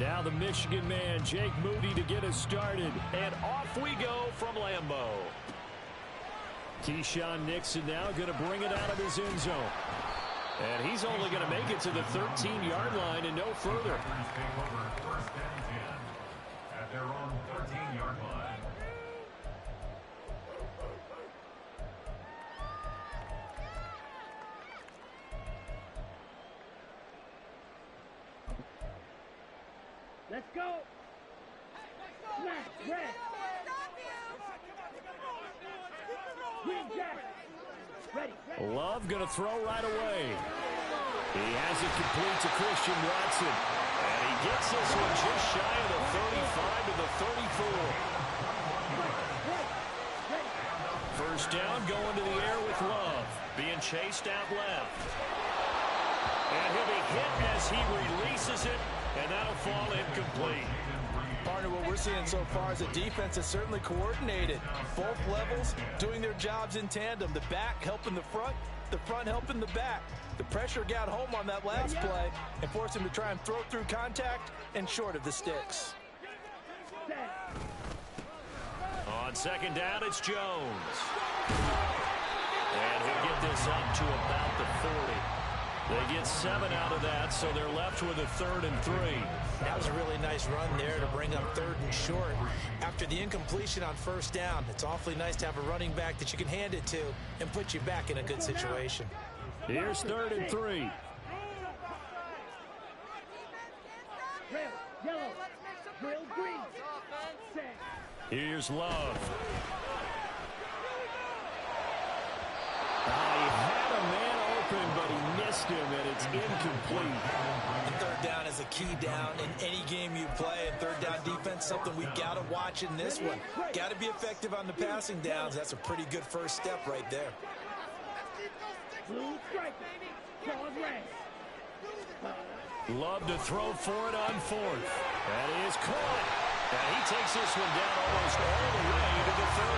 Now the Michigan man, Jake Moody, to get us started. And off we go from Lambeau. Keyshawn Nixon now going to bring it out of his end zone. And he's only going to make it to the 13-yard line and no further. At their own 13-yard line. Let's go. Smash, red. Ready. Love going to throw right away. He has it complete to Christian Watson. And he gets this one just shy of the 35 to the 34. First down going to the air with Love. Being chased out left. And he'll be hit as he releases it. And that'll fall incomplete. Partner, what we're seeing so far is the defense is certainly coordinated. Both levels doing their jobs in tandem. The back helping the front helping the back. The pressure got home on that last play and forced him to try and throw through contact and short of the sticks. On second down, it's Jones. And he'll get this up to about the 40. They get 7 out of that, so they're left with a 3rd and 3. That was a really nice run there to bring up 3rd and short. After the incompletion on first down, it's awfully nice to have a running back that you can hand it to and put you back in a good situation. Here's 3rd and 3. Here's Love. He had a man open, but he missed him, and it's incomplete. And 3rd down is a key down in any game you play. And 3rd down defense, something we got to watch in this one. Got to be effective on the passing downs. That's a pretty good first step right there. Love to throw for it on 4th. That is caught. And he takes this one down almost all the way to the 30.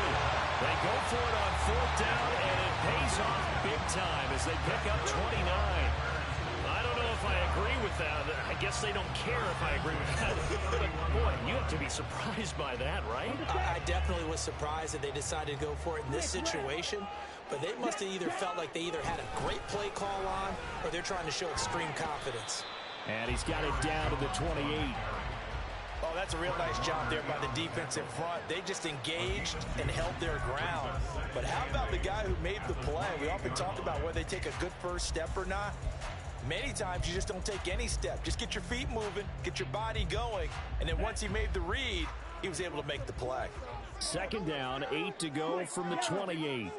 They go for it on 4th down, and it pays off big time as they pick up 29. I don't know if I agree with that. I guess they don't care if I agree with that. But, boy, you have to be surprised by that, right? I definitely was surprised that they decided to go for it in this situation. But they must have either felt like they either had a great play call on or they're trying to show extreme confidence. And he's got it down to the 28. Oh, that's a real nice job there by the defense in front. They just engaged and held their ground. But how about the guy who made the play? We often talk about whether they take a good first step or not. Many times you just don't take any step. Just get your feet moving, get your body going, and then once he made the read, he was able to make the play. Second down, 8 to go from the 28.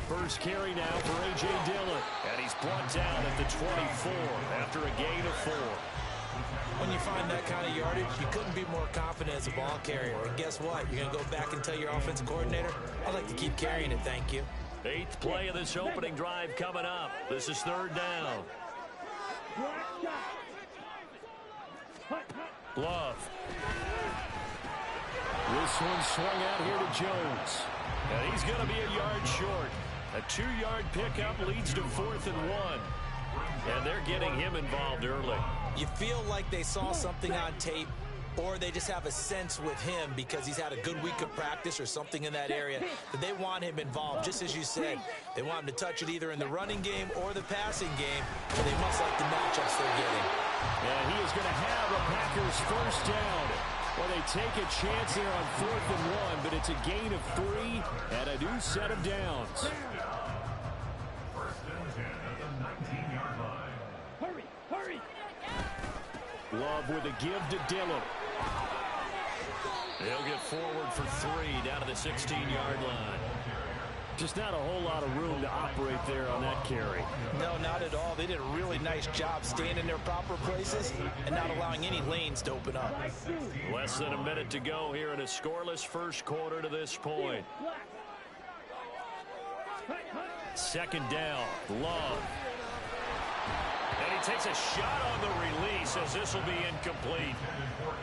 First carry now for A.J. Dillon. And he's brought down at the 24 after a gain of 4. When you find that kind of yardage, you couldn't be more confident as a ball carrier. And guess what? You're going to go back and tell your offensive coordinator, I'd like to keep carrying it, thank you. 8th play of this opening drive coming up. This is 3rd down. Love. This one swung out here to Jones. And he's going to be a yard short. A 2-yard pickup leads to 4th and 1. And they're getting him involved early. You feel like they saw something on tape, or they just have a sense with him because he's had a good week of practice or something in that area that they want him involved. Just as you said, they want him to touch it either in the running game or the passing game, and they must like the matchups they're getting. And he is going to have a Packers first down. Well, they take a chance there on 4th and 1, but it's a gain of 3 and a new set of downs. Love with a give to Dillon. He'll get forward for 3 down to the 16-yard line. Just not a whole lot of room to operate there on that carry. No, not at all. They did a really nice job staying in their proper places and not allowing any lanes to open up. Less than a minute to go here in a scoreless first quarter to this point. Second down, Love. And he takes a shot on the release as this will be incomplete.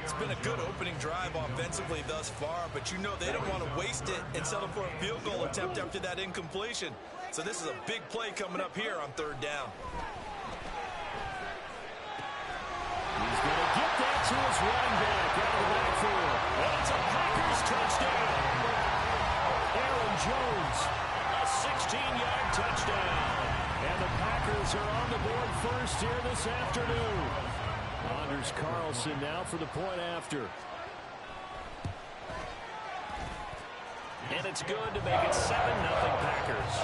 It's been a good opening drive offensively thus far, but you know they don't want to waste it and settle for a field goal attempt after that incompletion. So this is a big play coming up here on third down. He's going to get that to his running back out of the backfield. And it's a Packers touchdown. Aaron Jones, a 16-yard touchdown. And the Packers are on the board first here this afternoon. Anders Carlson now for the point after. And it's good to make it 7-0 Packers.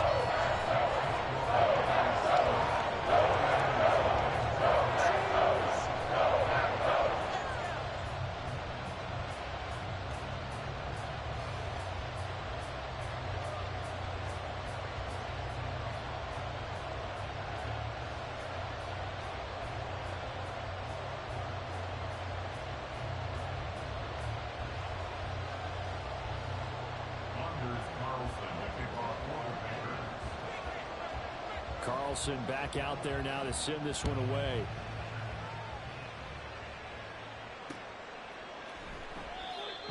Carlson back out there now to send this one away.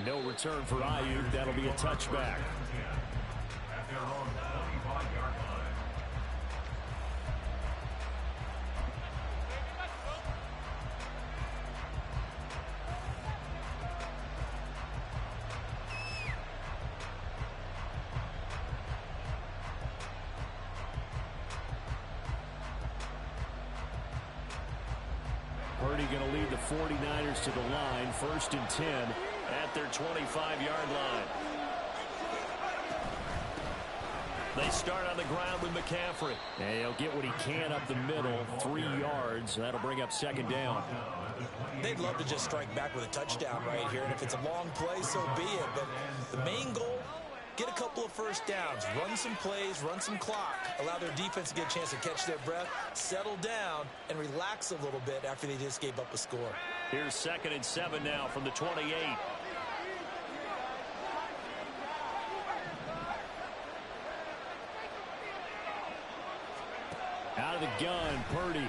No return for Ayuk. That'll be a touchback. At their own 25-yard line. Purdy going to lead the 49ers to the line. 1st and 10 at their 25-yard line. They start on the ground with McCaffrey. And he'll get what he can up the middle. 3 yards. That'll bring up 2nd down. They'd love to just strike back with a touchdown right here. And if it's a long play, so be it. But the main goal, get a couple of first downs, run some plays, run some clock, allow their defense to get a chance to catch their breath, settle down, and relax a little bit after they just gave up a score. Here's 2nd and 7 now from the 28. Out of the gun, Purdy.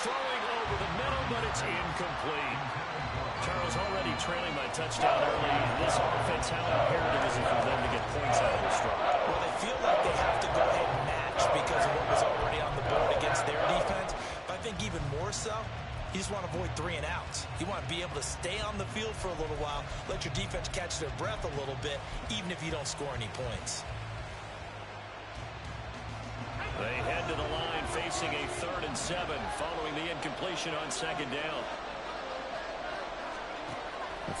Throwing over the middle, but it's incomplete. Charles, already trailing by touchdown early. This offense, how imperative is it for them to get points out of this drive? Well, they feel like they have to go ahead and match because of what was already on the board against their defense. But I think even more so, you just want to avoid 3 and outs. You want to be able to stay on the field for a little while, let your defense catch their breath a little bit, even if you don't score any points. They head to the line facing a 3rd and 7 following the incompletion on 2nd down.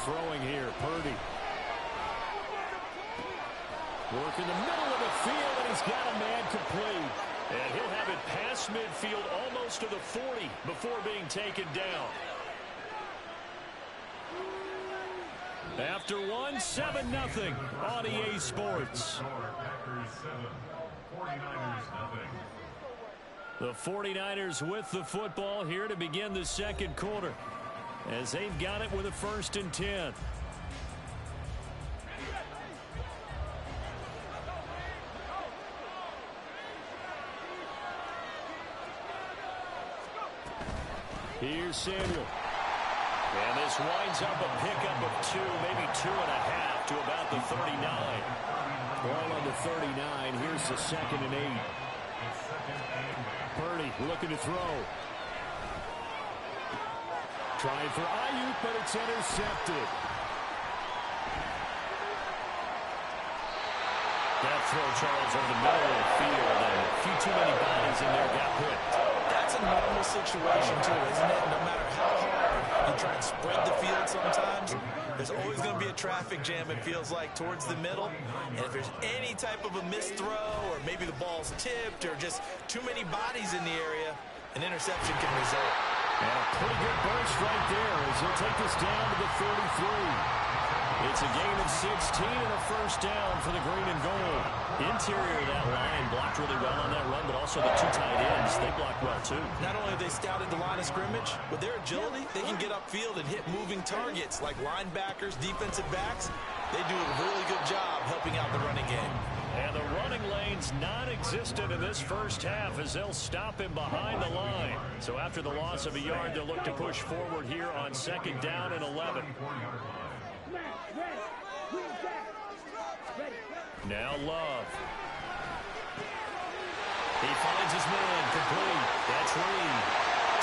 Throwing here, Purdy. Working the middle of the field, and he's got a man complete. And he'll have it past midfield almost to the 40 before being taken down. After one, 7-0 on EA Sports. Packers 7, 49ers nothing. The 49ers with the football here to begin the 2nd quarter, as they've got it with a 1st and 10. Here's Samuel. And this winds up a pickup of 2, maybe 2.5 to about the 39. Ball on the 39. Here's the 2nd and 8. Purdy looking to throw. Trying for Ayuk, but it's intercepted. That throw, Charles, over the middle of the field, and a few too many bodies in there got hit. That's a normal situation, too, isn't it? No matter how hard you try and spread the field sometimes, there's always going to be a traffic jam, it feels like, towards the middle. And if there's any type of a missed throw, or maybe the ball's tipped, or just too many bodies in the area, an interception can result. And a pretty good burst right there as he'll take this down to the 33. It's a gain of 16 and a 1st down for the green and gold. Interior of that line blocked really well on that run, but also the 2 tight ends, they blocked well too. Not only have they scouted the line of scrimmage, with their agility, they can get upfield and hit moving targets like linebackers, defensive backs. They do a really good job helping out the running game. And the running lane remains non-existent in this first half as they'll stop him behind the line. So after the loss of a yard, they'll look to push forward here on 2nd down and 11. Now Love. He finds his man, complete. That's Reed.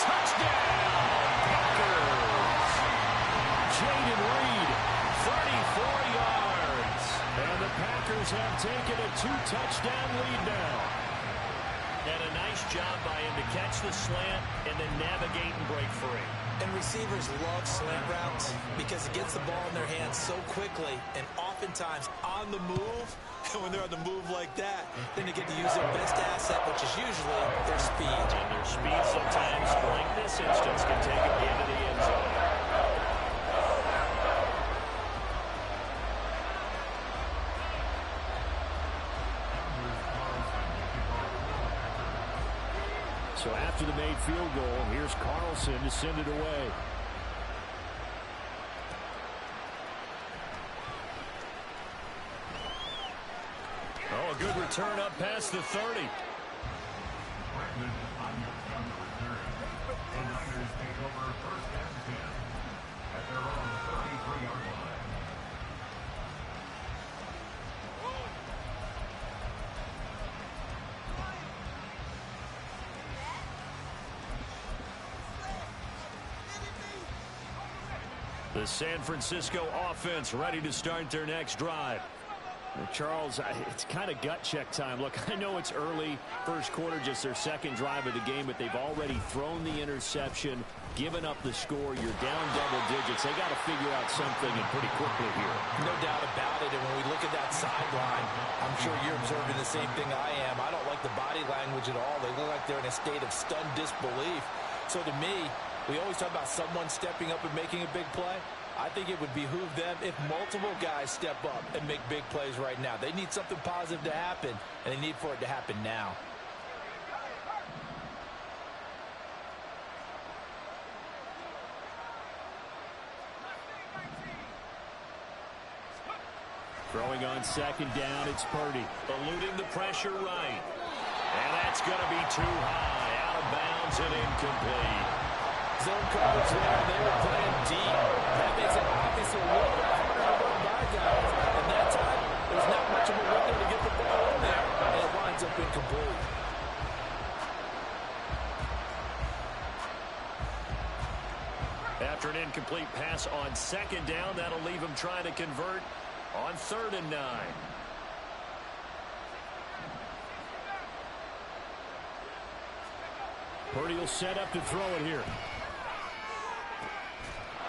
Touchdown, Packers! Jaden Reed, 34 yards. And the Packers have taken a 2-touchdown lead now. And a nice job by him to catch the slant and then navigate and break free. And receivers love slant routes because it gets the ball in their hands so quickly and oftentimes on the move. And when they're on the move like that, then they get to use their best asset, which is usually their speed. And their speed sometimes, like this instance, can take them into the end zone. So after the made field goal, here's Carlson to send it away. Oh, a good return up past the 30. The San Francisco offense ready to start their next drive. Charles, it's kind of gut check time. Look, I know it's early, first quarter, just their second drive of the game, but they've already thrown the interception, given up the score. You're down double digits. They got to figure out something and pretty quickly here. No doubt about it. And when we look at that sideline, I'm sure you're observing the same thing I am. I don't like the body language at all. They look like they're in a state of stunned disbelief. So to me, we always talk about someone stepping up and making a big play. I think it would behoove them if multiple guys step up and make big plays right now. They need something positive to happen, and they need for it to happen now. Throwing on second down, it's Purdy. Eluding the pressure right. And that's going to be too high. Out of bounds and incomplete. Zone coverage there. They were playing deep. That makes it obviously a little bit harder to run by guys. And that time, there's not much of a window to get the ball in there. And it winds up incomplete. After an incomplete pass on second down, that'll leave him trying to convert on 3rd and 9. Purdy will set up to throw it here.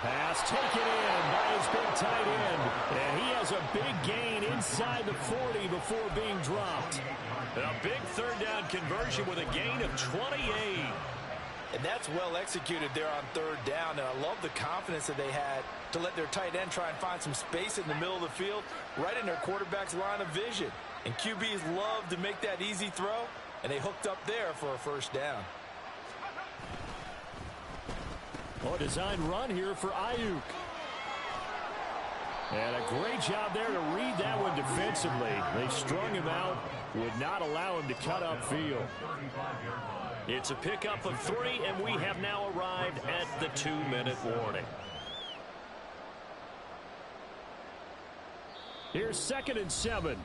Pass taken in by his big tight end. And he has a big gain inside the 40 before being dropped. A big 3rd down conversion with a gain of 28. And that's well executed there on 3rd down. And I love the confidence that they had to let their tight end try and find some space in the middle of the field, right in their quarterback's line of vision. And QBs love to make that easy throw, and they hooked up there for a 1st down. Oh, design run here for Ayuk. And a great job there to read that one defensively. They strung him out, would not allow him to cut upfield. It's a pickup of 3, and we have now arrived at the 2-minute warning. Here's 2nd and 7.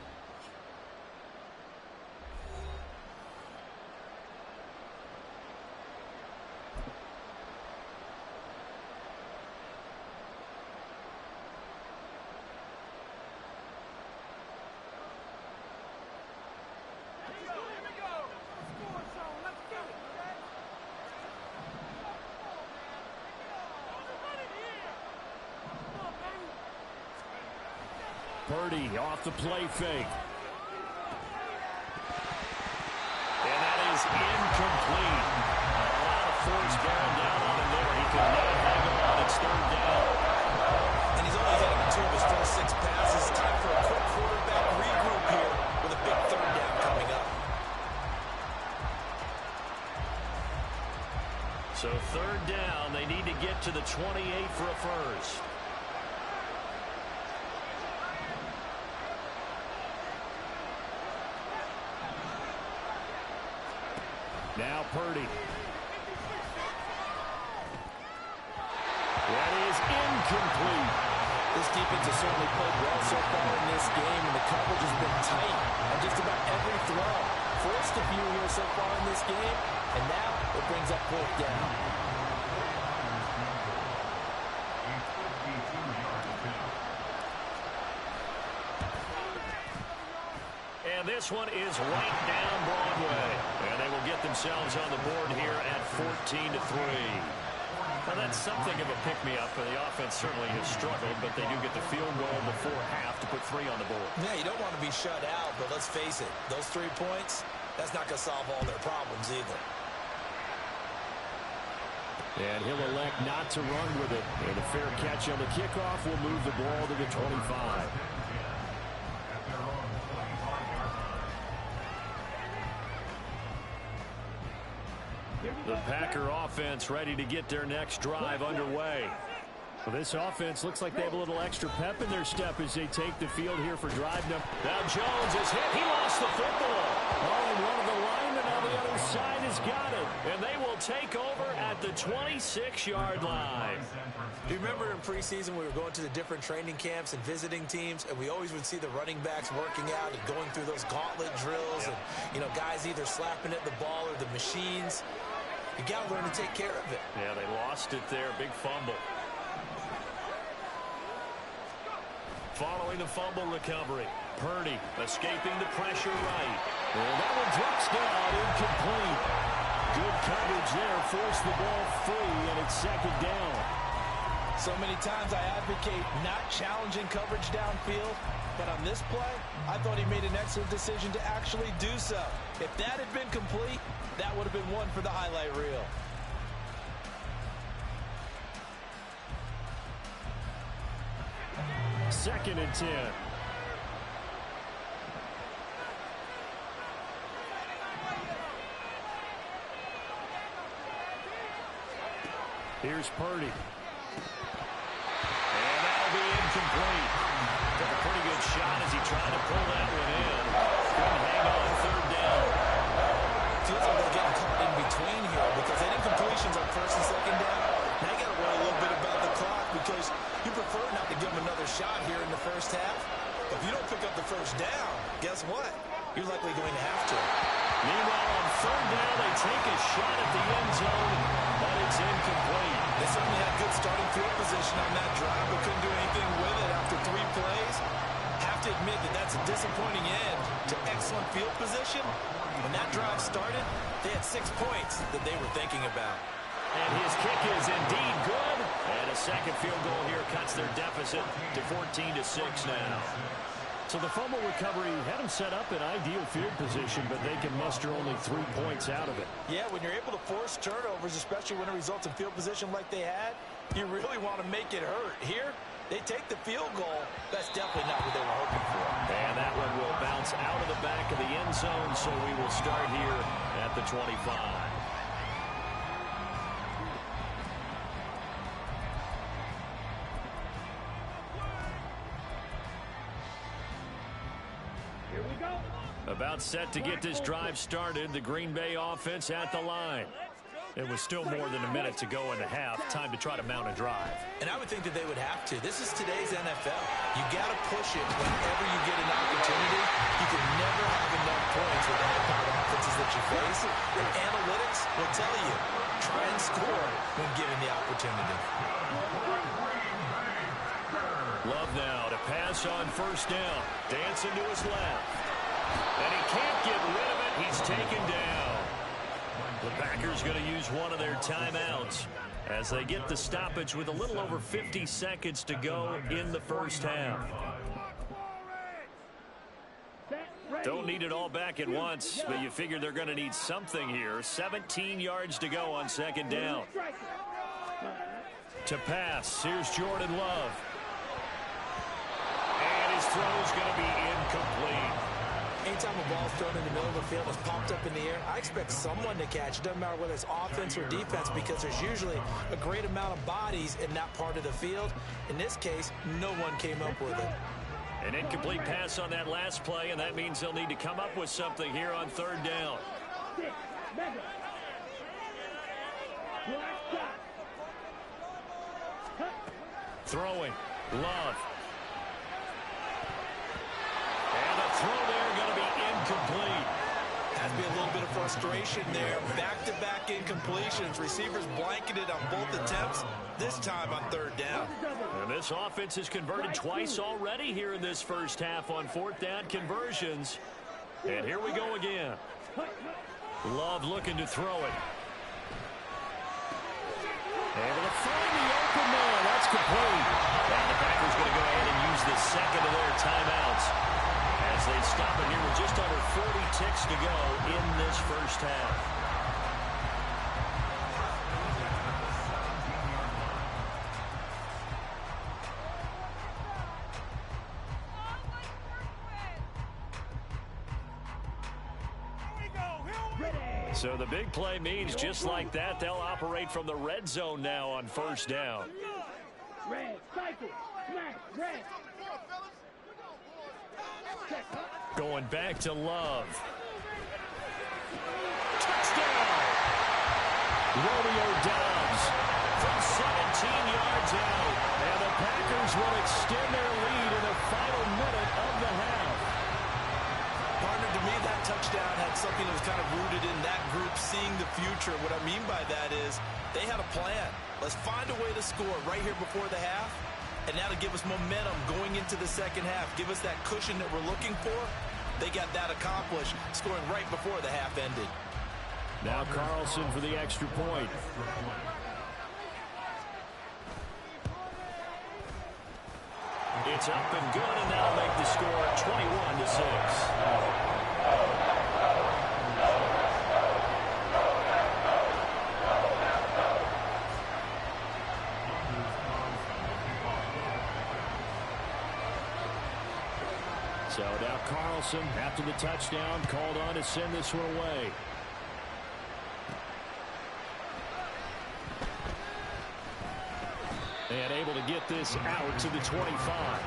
Purdy off the play fake. And that is incomplete. A lot of force bearing down on him there. He could not hang on. It's 3rd down. And he's only hitting 2 of his first 6 passes. Time for a quick quarterback regroup here with a big 3rd down coming up. So 3rd down. They need to get to the 28 for a first. Now Purdy. That is incomplete. This defense has certainly played well so far in this game, and the coverage has been tight on just about every throw. Forced a few here so far in this game, and now it brings up fourth down. And this one is right down Broadway. And they will get themselves on the board here at 14-3. Well, that's something of a pick-me-up. The offense certainly has struggled, but they do get the field goal before half to put 3 on the board. Yeah, you don't want to be shut out, but let's face it, those 3 points, that's not going to solve all their problems either. And he'll elect not to run with it. And a fair catch on the kickoff will move the ball to the 25. The Packer offense ready to get their next drive underway. Well, this offense looks like they have a little extra pep in their step as they take the field here for drive number. Now Jones is hit. He lost the football. Oh, and one of the linemen on the other side has got it. And they will take over at the 26-yard line. Do you remember in preseason we were going to the different training camps and visiting teams, and we always would see the running backs working out and going through those gauntlet drills, and, you know, guys either slapping at the ball or the machines. You got to learn to take care of it. Yeah, they lost it there. Big fumble. Following the fumble recovery, Purdy escaping the pressure right. And that one drops down, incomplete. Good coverage there, forced the ball free, and it's second down. So many times I advocate not challenging coverage downfield, but on this play, I thought he made an excellent decision to actually do so. If that had been complete, that would have been one for the highlight reel. Second and 10. Here's Purdy. And that'll be incomplete. Took a pretty good shot as he tried to pull that one in. Couldn't hang on third down. Feels like they're getting caught in between here because any completions on first and second down, now you got to worry a little bit about the clock because you prefer not to give them another shot here in the first half. If you don't pick up the first down, guess what? You're likely going to have to. Meanwhile, on third down, they take a shot at the end zone, but it's incomplete. They certainly had good starting field position on that drive, but couldn't do anything with it after 3 plays. Have to admit that that's a disappointing end to excellent field position. When that drive started, they had 6 points that they were thinking about. And his kick is indeed good. And a second field goal here cuts their deficit to 14-6 now. So the fumble recovery had them set up in ideal field position, but they can muster only 3 points out of it. Yeah, when you're able to force turnovers, especially when it results in field position like they had, you really want to make it hurt. Here, they take the field goal. That's definitely not what they were hoping for. And that one will bounce out of the back of the end zone, so we will start here at the 25. About set to get this drive started, the Green Bay offense at the line. It was still more than a minute to go in the half. Time to try to mount a drive. And I would think that they would have to. This is today's NFL. You got to push it whenever you get an opportunity. You can never have enough points with the high-powered offenses that you face. And analytics will tell you, try and score when given the opportunity. Love now to pass on first down. Dancing to his left. And he can't get rid of it. He's taken down. The Packers going to use one of their timeouts as they get the stoppage with a little over 50 seconds to go in the first half. Don't need it all back at once, but you figure they're going to need something here. 17 yards to go on second down. To pass, here's Jordan Love. And his throw's going to be incomplete. Anytime a ball's thrown in the middle of the field, it's popped up in the air, I expect someone to catch. It doesn't matter whether it's offense or defense because there's usually a great amount of bodies in that part of the field. In this case, no one came up with it. An incomplete pass on that last play, and that means they'll need to come up with something here on third down. Throwing. Love. And the throw there going to be incomplete. Has to be a little bit of frustration there. Back-to-back incompletions. Receivers blanketed on both attempts, this time on third down. And this offense has converted twice already here in this first half on fourth down conversions. And here we go again. Love looking to throw it. Able to find the open man. That's complete. And the Packers going to go ahead and use the second of their timeouts as they stop it here with just under 40 ticks to go in this first half. So the big play means just like that, they'll operate from the red zone now on first down. Red, cycle, smash, red. Going back to Love. Touchdown! Romeo Doubs from 17 yards out. And the Packers will extend their lead in the final minute of the half. Partner, to me, that touchdown had something that was kind of rooted in that group seeing the future. What I mean by that is they had a plan. Let's find a way to score right here before the half. And now to give us momentum going into the second half, give us that cushion that we're looking for. They got that accomplished, scoring right before the half ended. Now Carlson for the extra point. It's up and good, and that'll make the score 21-6. So now Carlson, after the touchdown, called on to send this one away. And able to get this out to the 25.